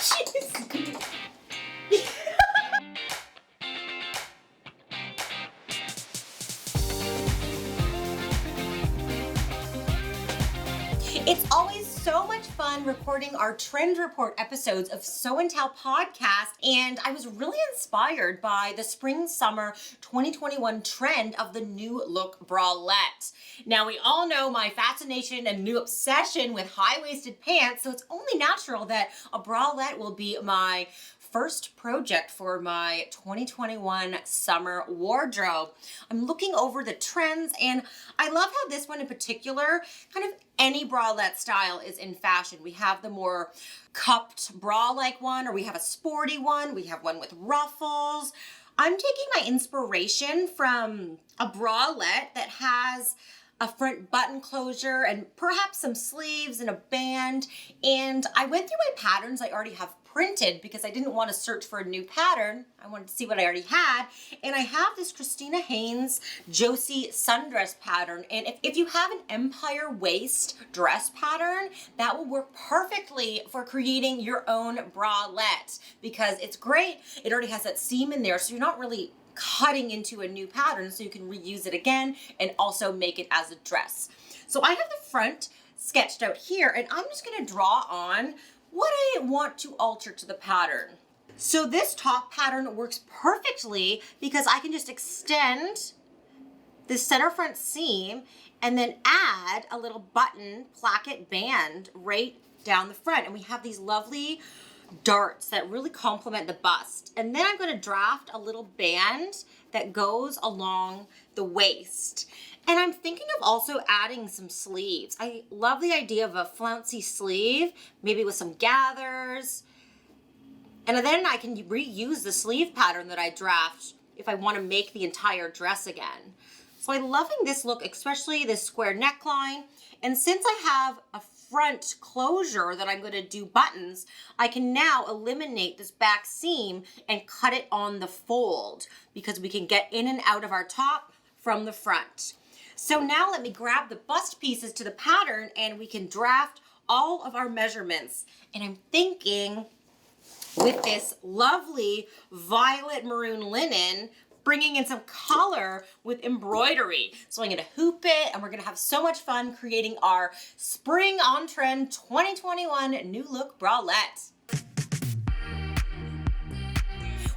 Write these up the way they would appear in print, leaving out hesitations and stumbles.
Jeez. It's always so much fun recording our Trend Report episodes of Sew and Tell podcast, and I was really inspired by the spring-summer 2021 trend of the new look bralette. Now, we all know my fascination and new obsession with high-waisted pants, so it's only natural that a bralette will be my first project for my 2021 summer wardrobe. I'm looking over the trends, and I love how this one in particular, kind of any bralette style is in fashion. We have the more cupped bra-like one, or we have a sporty one. We have one with ruffles. I'm taking my inspiration from a bralette that has a front button closure and perhaps some sleeves and a band. And I went through my patterns I already have printed because I didn't want to search for a new pattern. I wanted to see what I already had. And I have this Christna Haynes Josie Sundress pattern. And if you have an empire waist dress pattern, that will work perfectly for creating your own bralette because it's great. It already has that seam in there, so you're not really cutting into a new pattern, so you can reuse it again and also make it as a dress. So I have the front sketched out here, and I'm just going to draw on what I want to alter to the pattern. So this top pattern works perfectly because I can just extend the center front seam and then add a little button placket band right down the front. And we have these lovely darts that really complement the bust. And then I'm going to draft a little band that goes along the waist. And I'm thinking of also adding some sleeves. I love the idea of a flouncy sleeve, maybe with some gathers. And then I can reuse the sleeve pattern that I draft if I want to make the entire dress again. So I'm loving this look, especially this square neckline. And since I have a front closure that I'm going to do buttons, I can now eliminate this back seam and cut it on the fold because we can get in and out of our top from the front. So now let me grab the bust pieces to the pattern and we can draft all of our measurements. And I'm thinking with this lovely violet maroon linen, bringing in some color with embroidery. So I'm gonna hoop it and we're gonna have so much fun creating our spring on trend 2021 new look bralette.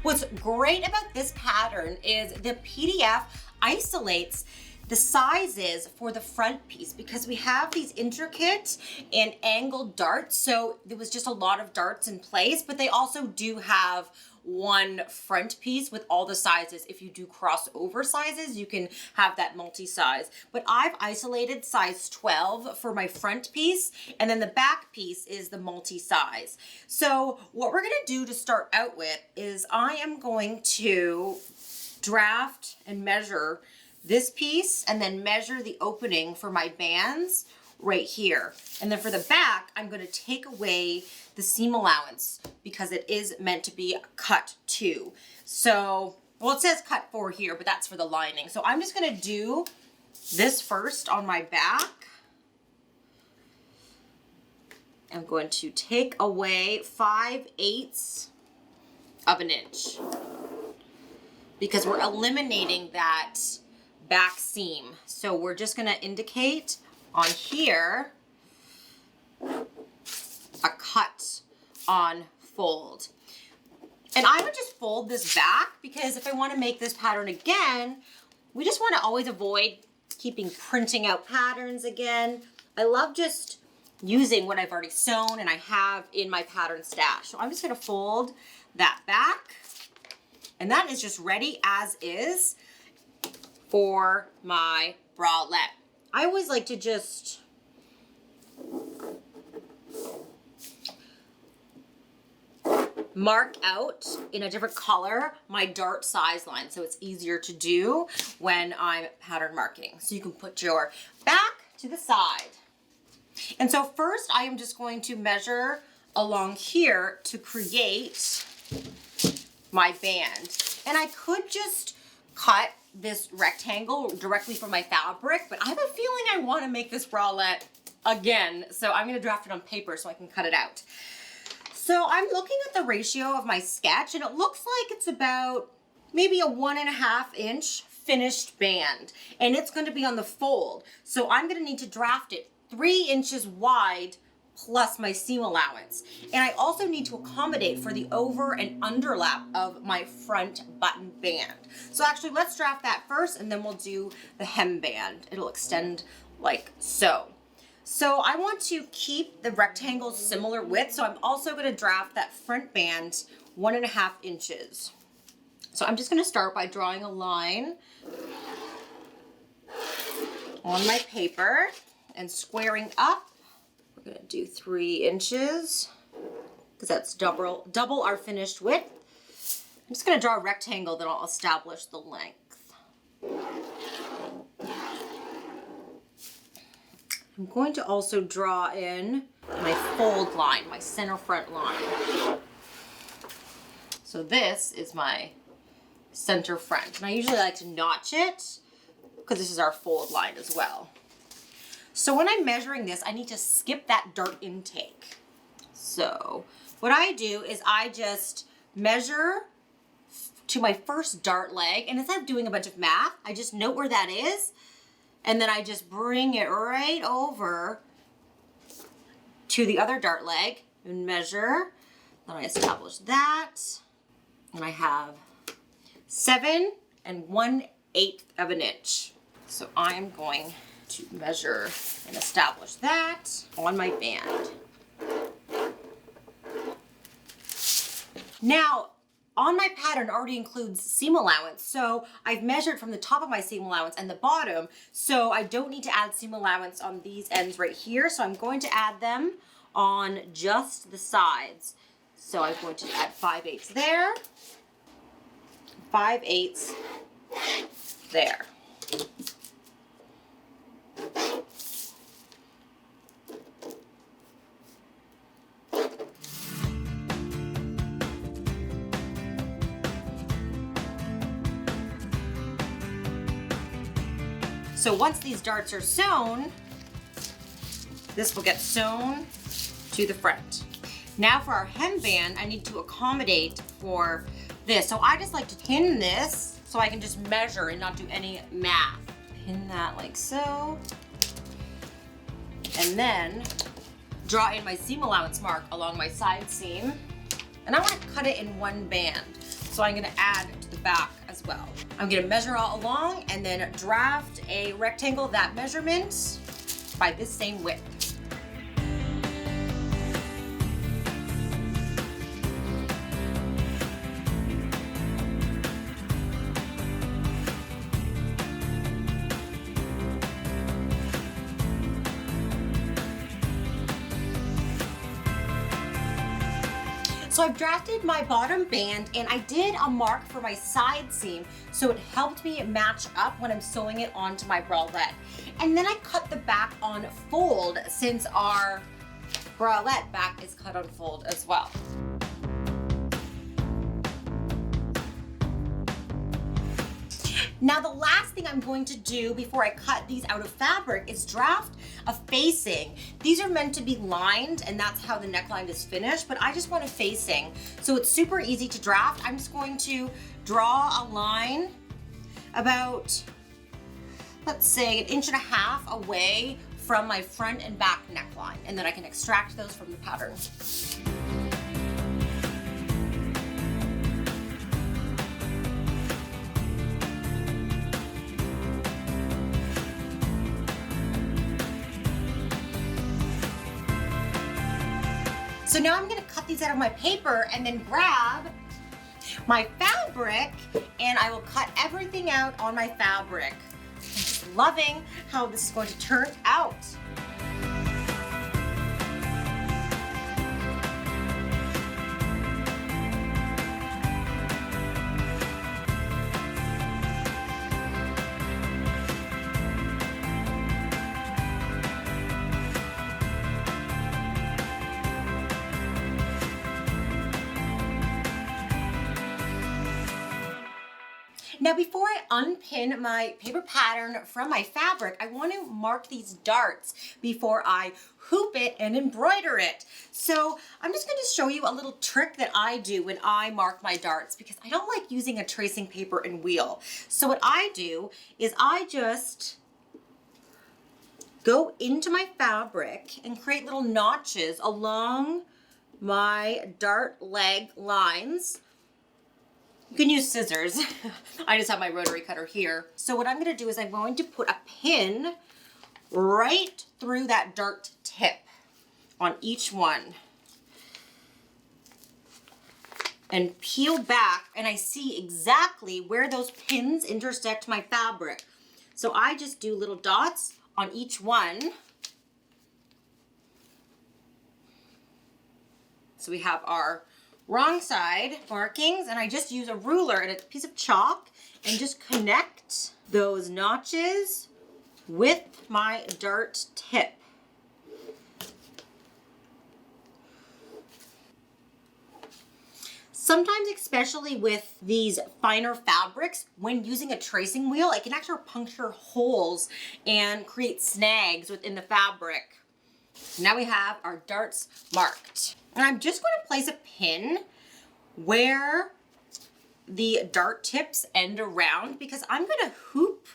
What's great about this pattern is the PDF isolates the sizes for the front piece because we have these intricate and angled darts. So there was just a lot of darts in place, but they also do have one front piece with all the sizes. If you do crossover sizes, you can have that multi-size. But I've isolated size 12 for my front piece, and then the back piece is the multi-size. So what we're gonna do to start out with is I am going to draft and measure this piece and then measure the opening for my bands right here. And then for the back, I'm going to take away the seam allowance because it is meant to be cut 2. So, well, it says cut 4 here, but that's for the lining. So I'm just going to do this first on my back. I'm going to take away 5/8 of an inch because we're eliminating that back seam. So we're just going to indicate on here a cut on fold. And I would just fold this back because if I want to make this pattern again, we just want to always avoid keeping printing out patterns again. I love just using what I've already sewn and I have in my pattern stash. So I'm just going to fold that back, and that is just ready as is for my bralette. I always like to just mark out in a different color my dart size line so it's easier to do when I'm pattern marking. So you can put your back to the side. And so first I am just going to measure along here to create my band. And I could just cut this rectangle directly from my fabric, but I have a feeling I want to make this bralette again, so I'm going to draft it on paper so I can cut it out. So I'm looking at the ratio of my sketch and it looks like it's about maybe a 1.5 inch finished band, and it's going to be on the fold. So I'm going to need to draft it 3 inches wide plus my seam allowance. And I also need to accommodate for the over and underlap of my front button band. So actually let's draft that first and then we'll do the hem band. It'll extend like so. So I want to keep the rectangles similar width. So I'm also going to draft that front band 1.5 inches. So I'm just going to start by drawing a line on my paper and squaring up. We're going to do 3 inches because that's double our finished width. I'm just going to draw a rectangle that I'll establish the length. I'm going to also draw in my fold line, my center front line. So this is my center front. And I usually like to notch it because this is our fold line as well. So when I'm measuring this, I need to skip that dart intake. So what I do is I just measure to my first dart leg, and instead of doing a bunch of math, I just note where that is, and then I just bring it right over to the other dart leg and measure. Then I establish that, and I have 7 1/8 of an inch. So I'm going to measure and establish that on my band. Now, on my pattern already includes seam allowance, so I've measured from the top of my seam allowance and the bottom, so I don't need to add seam allowance on these ends right here, so I'm going to add them on just the sides. So I'm going to add 5/8 there, 5/8 there. So once these darts are sewn, this will get sewn to the front. Now for our hem band, I need to accommodate for this. So I just like to pin this so I can just measure and not do any math. Pin that like so. And then draw in my seam allowance mark along my side seam. And I want to cut it in one band. So I'm going to add to the back as well. I'm going to measure all along and then draft a rectangle that measurement by this same width. So I've drafted my bottom band and I did a mark for my side seam so it helped me match up when I'm sewing it onto my bralette. And then I cut the back on fold since our bralette back is cut on fold as well. Now the last thing I'm going to do before I cut these out of fabric is draft a facing. These are meant to be lined and that's how the neckline is finished, but I just want a facing. So it's super easy to draft. I'm just going to draw a line about, let's say, 1.5 inches away from my front and back neckline, and then I can extract those from the pattern. So now I'm gonna cut these out of my paper and then grab my fabric and I will cut everything out on my fabric. I'm just loving how this is going to turn out. Now before I unpin my paper pattern from my fabric, I want to mark these darts before I hoop it and embroider it. So I'm just going to show you a little trick that I do when I mark my darts because I don't like using a tracing paper and wheel. So what I do is I just go into my fabric and create little notches along my dart leg lines. You can use scissors. I just have my rotary cutter here. So what I'm going to do is I'm going to put a pin right through that dart tip on each one and peel back, and I see exactly where those pins intersect my fabric. So I just do little dots on each one. So we have our wrong side markings, and I just use a ruler and a piece of chalk and just connect those notches with my dart tip. Sometimes, especially with these finer fabrics, when using a tracing wheel, it can actually puncture holes and create snags within the fabric. Now we have our darts marked. And I'm just going to place a pin where the dart tips end around because I'm going to hoop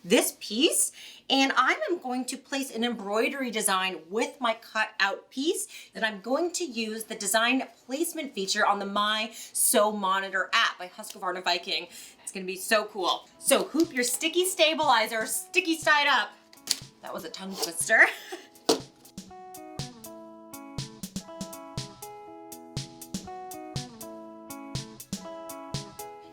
this piece, and I am going to place an embroidery design with my cut out piece that I'm going to use the design placement feature on the My Sew Monitor app by Husqvarna Viking. It's going to be so cool. So hoop your sticky stabilizer sticky side up. That was a tongue twister.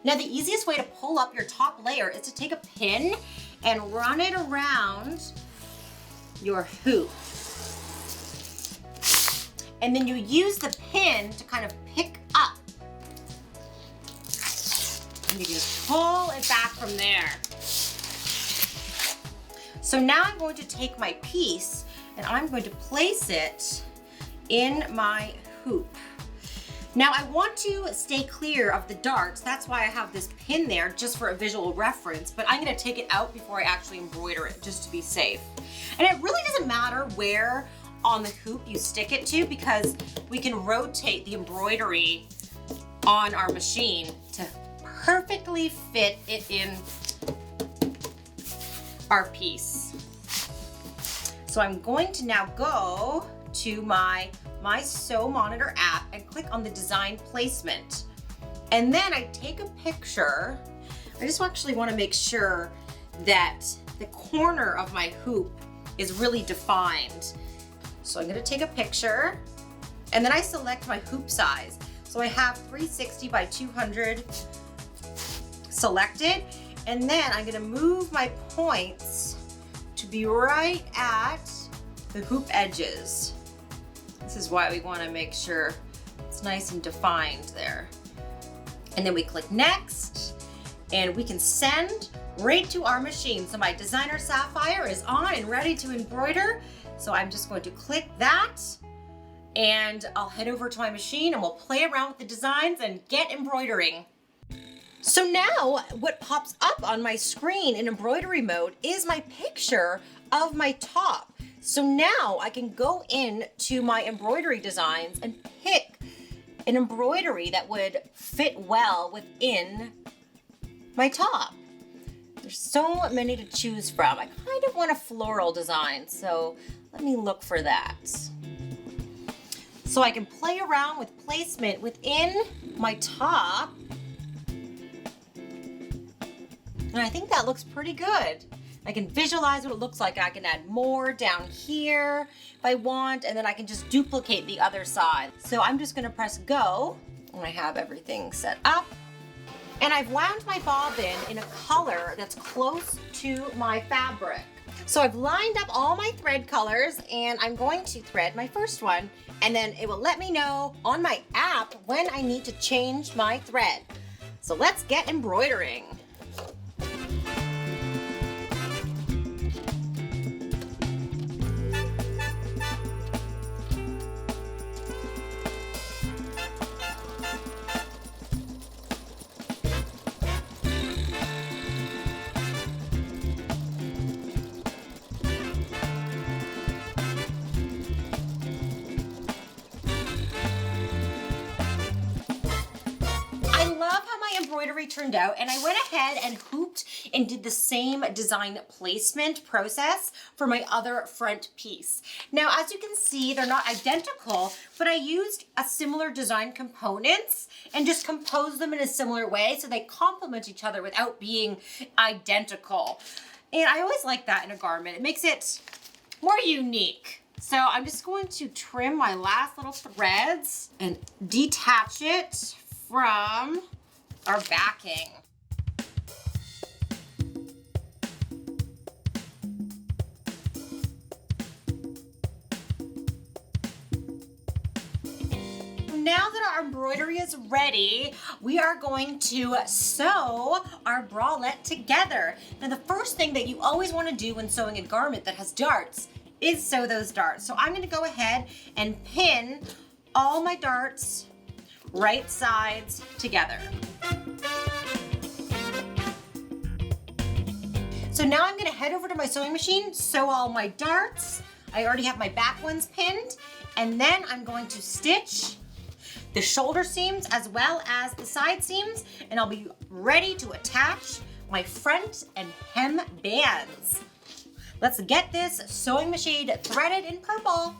Now the easiest way to pull up your top layer is to take a pin and run it around your hoop. And then you use the pin to kind of pick up. And you just pull it back from there. So now I'm going to take my piece and I'm going to place it in my hoop. Now I want to stay clear of the darts. That's why I have this pin there just for a visual reference, but I'm gonna take it out before I actually embroider it just to be safe. And it really doesn't matter where on the hoop you stick it to because we can rotate the embroidery on our machine to perfectly fit it in our piece. So I'm going to now go to my Sew Monitor app and click on the design placement. And then I take a picture. I just actually want to make sure that the corner of my hoop is really defined. So I'm going to take a picture and then I select my hoop size. So I have 360 by 200 selected, and then I'm going to move my points to be right at the hoop edges. This is why we want to make sure it's nice and defined there. And then we click next and we can send right to our machine. So my designer sapphire is on and ready to embroider. So I'm just going to click that and I'll head over to my machine and we'll play around with the designs and get embroidering. So now what pops up on my screen in embroidery mode is my picture of my top. So now I can go in to my embroidery designs and pick an embroidery that would fit well within my top. There's so many to choose from. I kind of want a floral design, so let me look for that. So I can play around with placement within my top. And I think that looks pretty good. I can visualize what it looks like. I can add more down here if I want, and then I can just duplicate the other side. So I'm just gonna press go, and I have everything set up. And I've wound my bobbin in a color that's close to my fabric. So I've lined up all my thread colors, and I'm going to thread my first one, and then it will let me know on my app when I need to change my thread. So let's get embroidering. embroidery turned out, and I went ahead and hooped and did the same design placement process for my other front piece. Now, as you can see, they're not identical, but I used a similar design components and just composed them in a similar way so they complement each other without being identical. And I always like that in a garment. It makes it more unique. So I'm just going to trim my last little threads and detach it from our backing. Now that our embroidery is ready, we are going to sew our bralette together. Now, the first thing that you always want to do when sewing a garment that has darts is sew those darts. So I'm going to go ahead and pin all my darts right sides together. So now I'm going to head over to my sewing machine, sew all my darts. I already have my back ones pinned, and then I'm going to stitch the shoulder seams as well as the side seams, and I'll be ready to attach my front and hem bands. Let's get this sewing machine threaded in purple.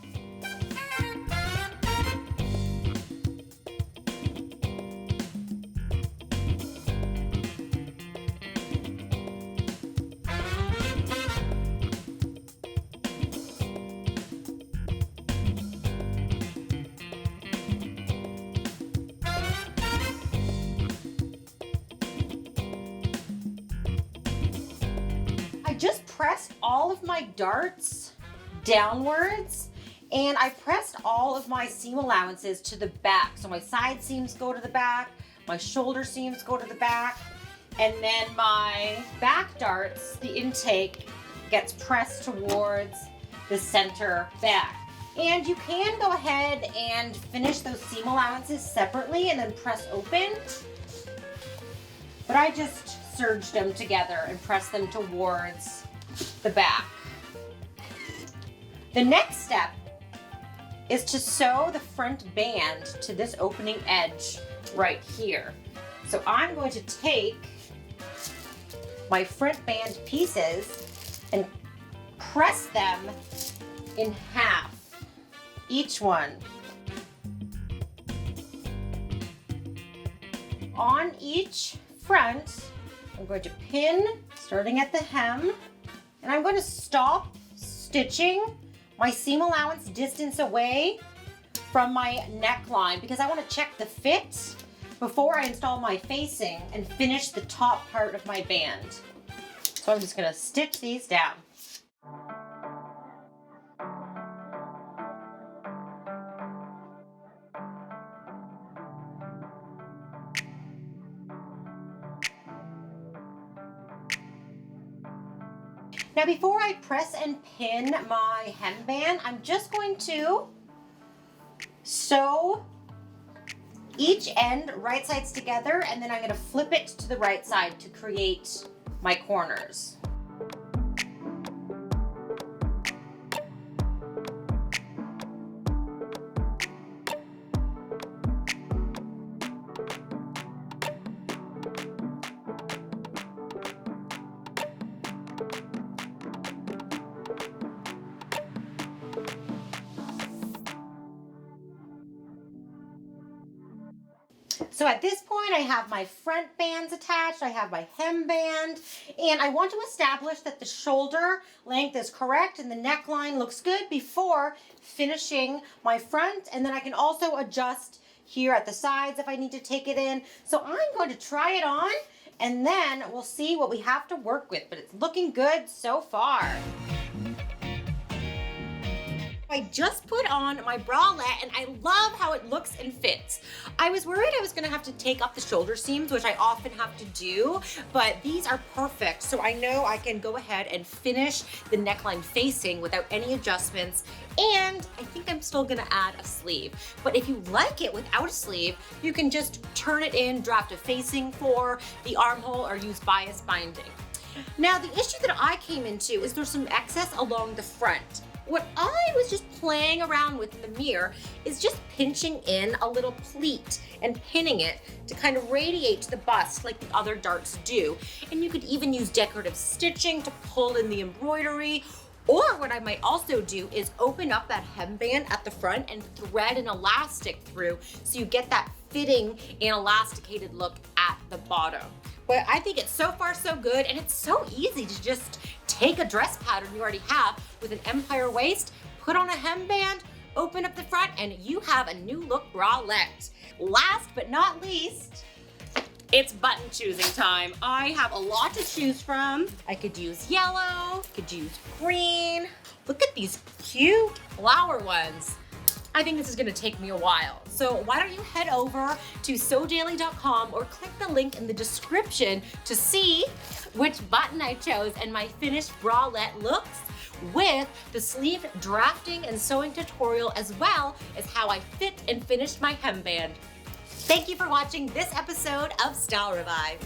Just pressed all of my darts downwards, and I pressed all of my seam allowances to the back. So my side seams go to the back, my shoulder seams go to the back, and then my back darts, the intake, gets pressed towards the center back. And you can go ahead and finish those seam allowances separately and then press open, but I just serged them together and pressed them towards the back. The next step is to sew the front band to this opening edge right here. So I'm going to take my front band pieces and press them in half, each one. On each front, I'm going to pin, starting at the hem, and I'm going to stop stitching my seam allowance distance away from my neckline because I want to check the fit before I install my facing and finish the top part of my band. So I'm just going to stitch these down. Now, before I press and pin my hemband, I'm just going to sew each end right sides together, and then I'm going to flip it to the right side to create my corners. So at this point, I have my front bands attached, I have my hemband, and I want to establish that the shoulder length is correct and the neckline looks good before finishing my front. And then I can also adjust here at the sides if I need to take it in. So I'm going to try it on, and then we'll see what we have to work with, but it's looking good so far. I just put on my bralette and I love how it looks and fits. I was worried I was gonna have to take up the shoulder seams, which I often have to do, but these are perfect. So I know I can go ahead and finish the neckline facing without any adjustments. And I think I'm still gonna add a sleeve. But if you like it without a sleeve, you can just turn it in, draft a facing for the armhole, or use bias binding. Now, the issue that I came into is there's some excess along the front. what I was just playing around with in the mirror is just pinching in a little pleat and pinning it to kind of radiate to the bust like the other darts do. And you could even use decorative stitching to pull in the embroidery. Or what I might also do is open up that hemband at the front and thread an elastic through so you get that fitting and elasticated look at the bottom. But I think it's so far so good, and it's so easy to just take a dress pattern you already have with an empire waist, put on a hemband, open up the front, and you have a new look bralette. Last but not least, it's button choosing time. I have a lot to choose from. I could use yellow, could use green. Look at these cute flower ones. I think this is gonna take me a while. So why don't you head over to sewdaily.com or click the link in the description to see which button I chose and my finished bralette looks with the sleeve drafting and sewing tutorial, as well as how I fit and finished my hemband. Thank you for watching this episode of Style Revive.